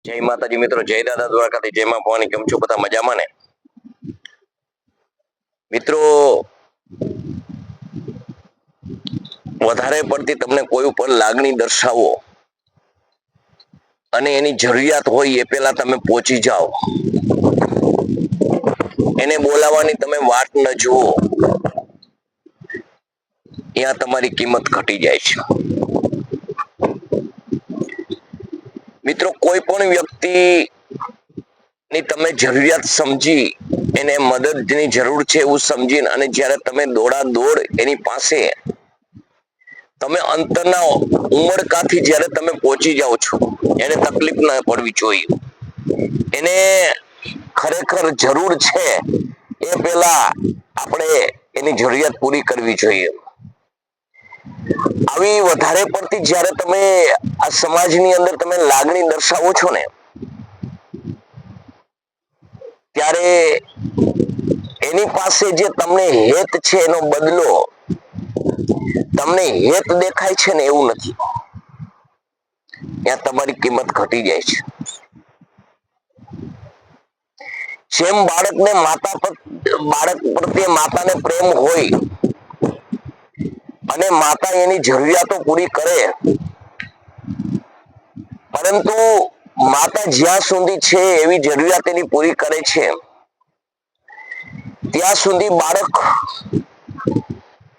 જય માતાજી મિત્રો, જય દાદા દ્વારકાથી, જય માં ભવાની. કેમ છો બધા? મજામાં ને મિત્રો? વધારે પડતી તમને કોઈ ઉપર લાગણી દર્શાવો અને એની જરૂરિયાત હોય એ પેલા તમે પહોંચી જાઓ, એને બોલાવવાની તમે વાટ ન જુઓ, ત્યાં તમારી કિંમત ઘટી જાય છે. મિત્રો, કોઈ પણ વ્યક્તિ ની તમે જરૂરિયાત સમજી, એને મદદની જરૂર છે એવું સમજીને અને જ્યારે તમે દોડા દોડ એની પાસે તમે અંતરના ઉમળકાથી જ્યારે તમે પહોંચી જાઓ છો, એને તકલીફ ના પડવી જોઈએ. એને ખરેખર જરૂર છે એ પેલા આપણે એની જરૂરિયાત પૂરી કરવી જોઈએ. આવી વધારે પડતી જ્યારે તમે આ સમાજની અંદર તમે લાગણી દર્શાવો છો ને, ત્યારે એની પાસે જે તમને હેત છે એનો બદલો તમને હેત દેખાય છે ને એવું નથી, ત્યાં તમારી કિંમત ઘટી જાય છે. જેમ બાળક પ્રત્યે માતાને પ્રેમ હોય અને માતા એની જરૂરિયાતો પૂરી કરે, પરંતુ માતા જ્યાં સુધી છે એવી જરૂરિયાત એની પૂરી કરે છે, ત્યાં સુધી બાળક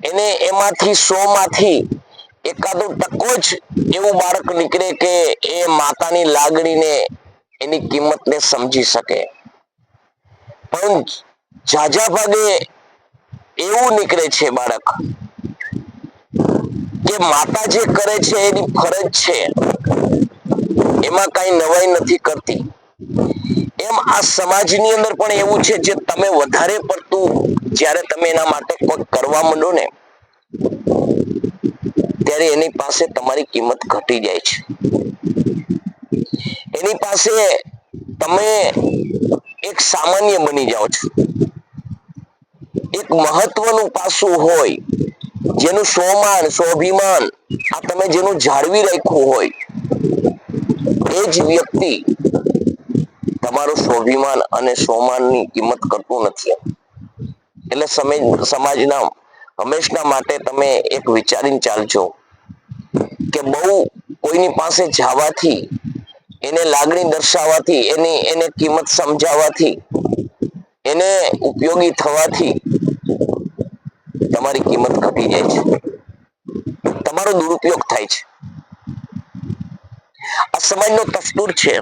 એને એમાંથી 100 માંથી એકાદો ટકો જ એવું બાળક નીકળે કે એ માતાની લાગણીને એની કિંમતને સમજી શકે. પણ ઝાઝા ભાગે એવું નીકળે છે બાળક કે માતા જે કરે છે એની ફરજ છે, એમાં કઈ નવાઈ નથી કરતી. એમ આ સમાજની અંદર પણ એવું છે, જે તમે વધારે પડતું જ્યારે તમે એના માટે કોઈ કરવા માંડો ને, ત્યારે એની પાસે તમારી કિંમત ઘટી જાય છે. એની પાસે તમે એક સામાન્ય બની જાઓ છો. એક મહત્વનું પાસું હોય, જેનું સ્વાભિમાન આ તમે જેનું જાળવી રાખ્યું હોય, એ જ વ્યક્તિ તમારું સ્વાભિમાન અને સ્વમાનની કિંમત કરતું નથી. એટલે સમાજના હંમેશના માટે તમે એક વિચારીને ચાલજો કે બહુ કોઈની પાસે જવાથી, એને લાગણી દર્શાવવાથી, એને કિંમત સમજાવવાથી, એને ઉપયોગી થવાથી તમારી કિંમત ઘટી જાય છે, તમારો દુરુપયોગ થાય છે. આ સમાજનો દસ્તુર છે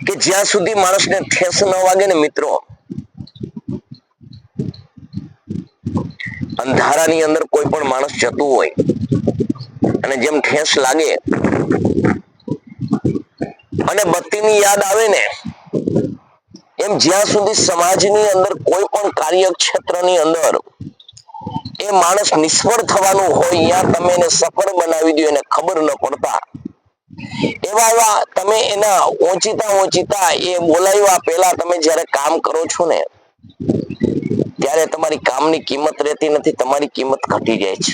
કે જ્યાં સુધી માણસને ઠેસ ન વાગે ને મિત્રો, અંધારાની અંદર કોઈ પણ માણસ જતું હોય અને જેમ ઠેસ લાગે અને બત્તીની યાદ આવે ને, એમ જ્યાં સુધી સમાજની અંદર કોઈ પણ કાર્યક્ષેત્રની અંદર એ માણસ નિષ્ફળ થવાનું હોય, ત્યાં તમે એને સફળ બનાવી દો, એને ખબર ન પડતા એવા તમે એના ઓચિતા એ બોલાવ્યા પહેલા તમે જ્યારે કામ કરો છો ને, ત્યારે તમારી કામની કિંમત રહેતી નથી, તમારી કિંમત ઘટી જાય છે.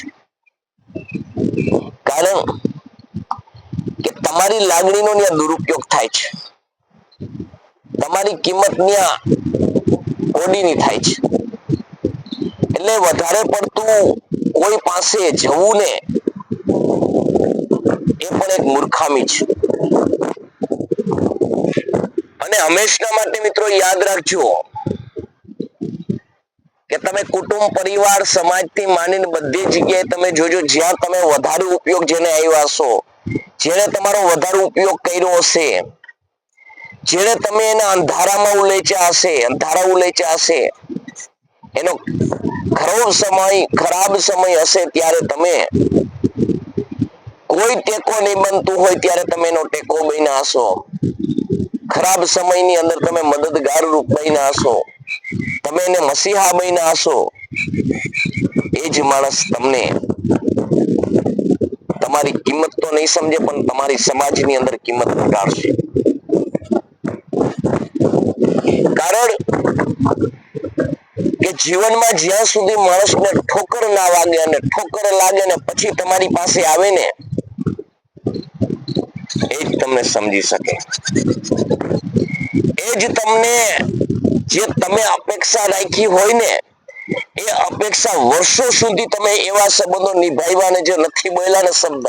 કારણ કે તમારી લાગણીનો ત્યાં દુરુપયોગ થાય છે, તમારી કિંમત ત્યાં કોડીની થાય છે. એટલે વધારે પડતું કોઈ પાસે જવું ને, એ પણ એક મૂર્ખામી છે. અને હંમેશના માટે મિત્રો યાદ રાખજો કે તમે કુટુંબ, પરિવાર, સમાજથી માંડીને બધી જગ્યાએ તમે જોજો, જ્યાં તમે વધારે ઉપયોગ જેને આવ્યા હશો, જેને તમારો વધારે ઉપયોગ કર્યો હશે, જેને તમે એના અંધારા ઉલેચ્યા હશે, એનો ખરાબ સમય હશે, ત્યારે તમે કોઈ ટેકો નહીં બનતું હોય ત્યારે તમે એનો ટેકો બન્યા હશો. ખરાબ સમયની અંદર તમે મદદગાર રૂપ બન્યા હશો, તમે એને મસીહા બન્યા હશો. એ જ માણસ તમને તમારી કિંમત તો નહીં સમજે, પણ તમારી સમાજની અંદર કિંમત ઘટાડશે. કારણ કે જીવનમાં જ્યાં સુધી માણસને ઠોકર ના વાગે અને ઠોકર લાગે ને પછી તમારી પાસે આવે ને, એ જ તમને સમજી શકે. એ જ તમને જે તમે અપેક્ષા રાખી હોય ને એ અપેક્ષા વર્ષો સુધી તમે એવા સંબંધો નિભાવ્યા ને જે નથી બોલ્યા ને શબ્દ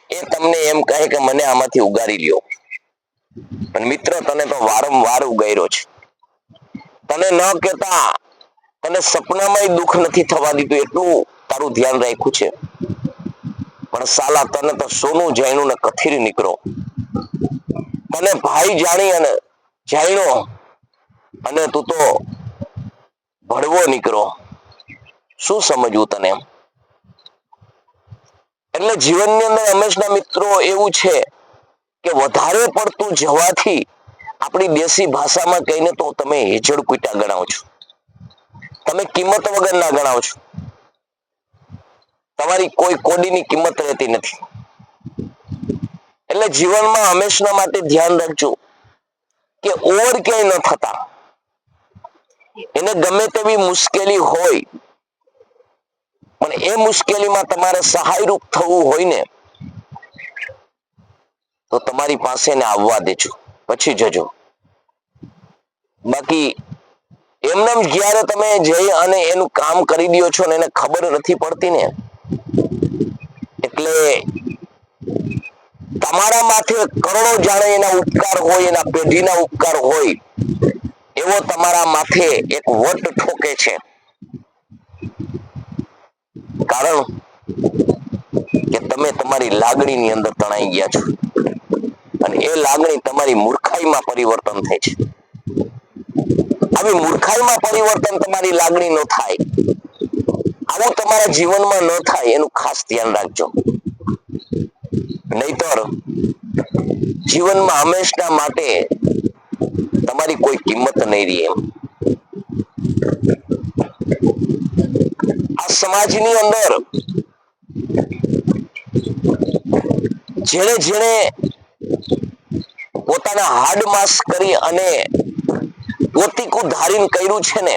એ તમને એમ કહે કે મને આમાંથી ઉગારી લ્યો. પણ મિત્ર તને તો વારંવાર ઉગાર્યો છે. તને ન કહેતા તને સપનામાં દુઃખ નથી થવા દીધું એટલું તારું ધ્યાન રાખ્યું છે. પણ સાલા તને તો સોનું જાણ્યું ને કથીર નીકળો. તને ભાઈ જાણી અને જાણ્યો અને તું તો ભડવો નીકળો. શું સમજવું તને એમ? એટલે જીવનની અંદર હંમેશા મિત્રો એવું છે કે વધારે પડતું જવાથી આપણી દેશી ભાષામાં કહીને તો તમે હેજડ કૂટા ગણાવો છો. તમે કિંમત વગરના ગણાવો છો. તમારી કોઈ કોડીની કિંમત રહેતી નથી. એટલે જીવનમાં હંમેશા માટે ધ્યાન રાખજો કે ઓવર ક્યાંય ન થતા. એને ગમે તેવી મુશ્કેલી હોય પણ એ મુશ્કેલીમાં તમારે સહાયરૂપ થવું હોય ને તો તમારી પાસે ને આવવા દેજો, પછી જજો. બાકી એમને જ્યારે તમે જઈ અને એનું કામ કરી દો છો ને એને ખબર નથી પડતી ને એટલે તમારા માથે કરોડો જાણે એના ઉપકાર હોય, એના પેઢીના ઉપકાર હોય એવો તમારા માથે એક વટ ઠોકે છે. કારણ કે તમે તમારી લાગણીની અંદર તણાઈ ગયા છો અને એ લાગણી તમારી મૂર્ખાઈમાં પરિવર્તન થાય છે. આવી મૂર્ખાઈમાં પરિવર્તન તમારી લાગણી ન થાય, આવું તમારા જીવનમાં ન થાય એનું ખાસ ધ્યાન રાખજો. નહીતર જીવનમાં હંમેશા માટે તમારી કોઈ કિંમત નહીં રહે. એમ આ સમાજની અંદર જેણે જેણે પોતાના હાડ માસ કરી અને પોતીકું ધારીને કર્યું છે ને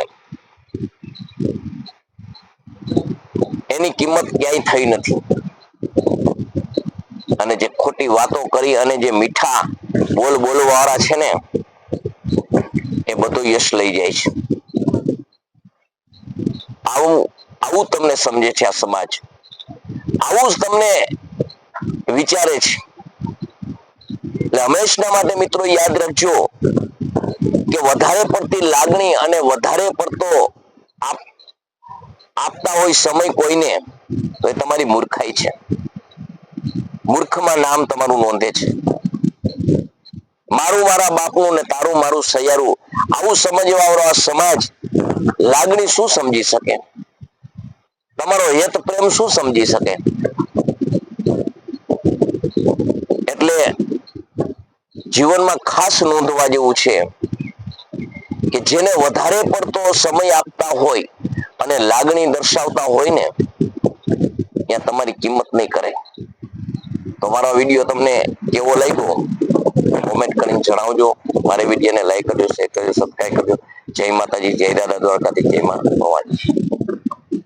એની કિંમત ક્યાંય થઈ નથી. અને જે ખોટી વાતો કરી અને જે મીઠા બોલ બોલવા વાળા છે ને એ બધું યશ લઈ જાય છે. આવું આવું તમને સમજે છે આ સમાજ, આવું જ તમને વિચારે છે. એટલે હંમેશા માટે મિત્રો યાદ રાખજો કે વધારે પડતી લાગણી અને વધારે પડતો આપતા હોય સમય કોઈને તો એ તમારી મૂર્ખાઈ છે. મૂર્ખમાં નામ તમારું નોંધે છે. મારું મારા બાપનું ને તારું મારું સૈયારું આવું સમજવા વાળો આ સમાજ લાગણી શું સમજી શકે? તમારો હેત પ્રેમ શું સમજી શકે? એટલે જીવનમાં ખાસ નોંધવા જેવું છે કે જેને વધારે પડતો સમય આપતા હોય અને લાગણી દર્શાવતા હોય ને ત્યાં તમારી કિંમત નહીં કરે. તો મારો વિડીયો તમને કેવો લાગ્યો કોમેન્ટ કરીને જણાવજો. મારા વિડીયોને લાઈક કરજો, શેર કરજો, સબસ્ક્રાઈબ કરજો. જય માતાજી, જય દાદા દ્વારકાથી, જય મા ભવાની.